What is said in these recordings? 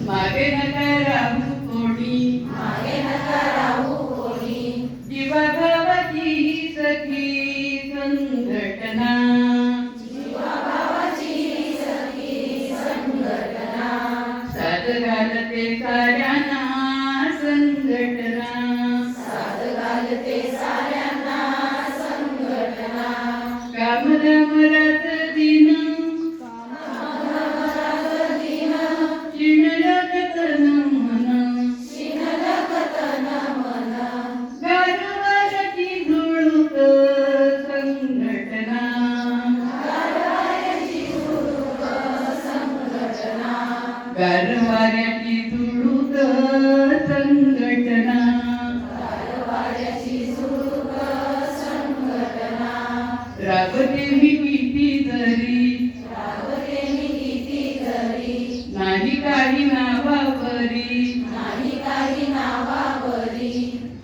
मागे नका राहू कोणी, जीवाभावाची ही सखी संघटना, साथ घालते साऱ्यांना संघटना, कामरामरात दिन शिणलकतन मन, गारवाऱ्याची झुळूक संघटना, गारवाऱ्याची झुळूक संघटना, राबते मी किती जरी, नाही काही नावावरी,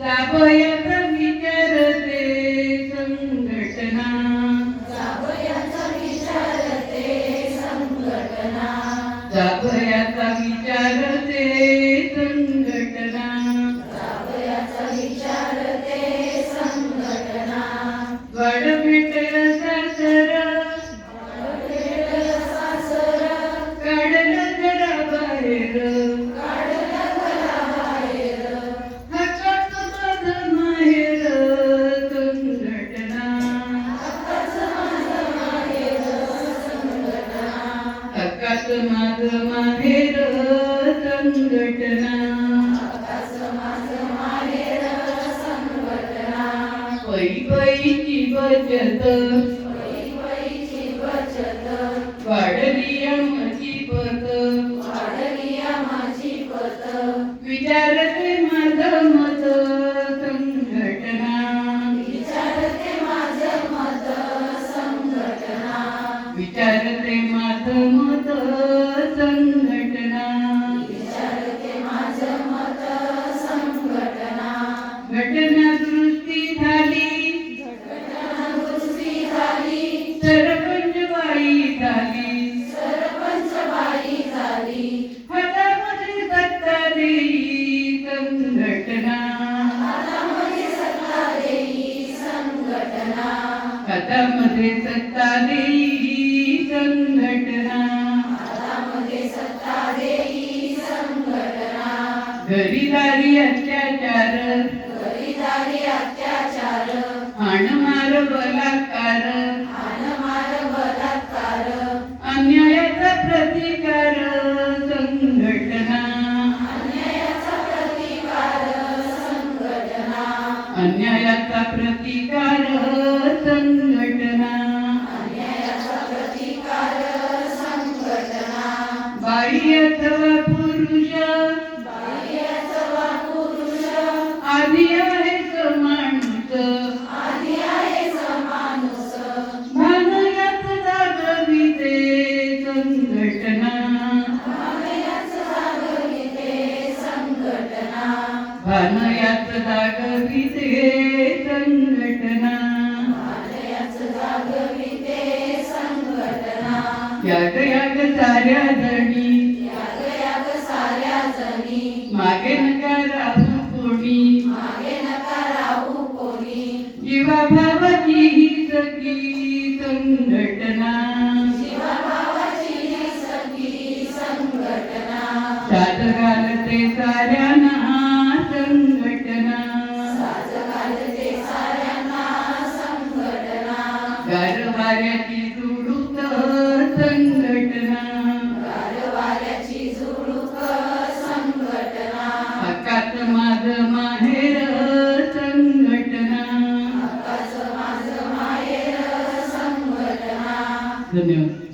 जाबयाचा विचारते संघटना, जाबयाचा विचारते संघटना, वाड भेटल सासर, काढलं जरा बाहेर, हक्काच माझं माहेर संघटना, हक्काच माझं माहेर संघटना, पै पैची बचत, वाढली आमची पत, विचारते माझं मत संघटना, विचारते माझं मत संघटना, घटना दुरुस्ती झाली, सरपंच बाई झाली, हातामध्ये सत्ता देई संघटना, हातामध्ये सत्ता देई संघटना, घरीदारी अत्याचार, हाणमार बलात्कार, अन्यायाचा प्रतिकार संघटना, अन्यायाचा प्रतिकार संघटना, बाई अथवा पुरुष, आधी आहे माणूस, भानयात जागविते संघटना, भानयात जागविते संघटना, याग याग साऱ्या जणी, मागे नका राहू कोणी, जीवाभावाची ही सखी संघटना, साथ घालते साऱ्यांना संघटना, गारवाऱ्याची झुळूक संघटना, हक्काच माझं माहेर संघटना, धन्यवाद.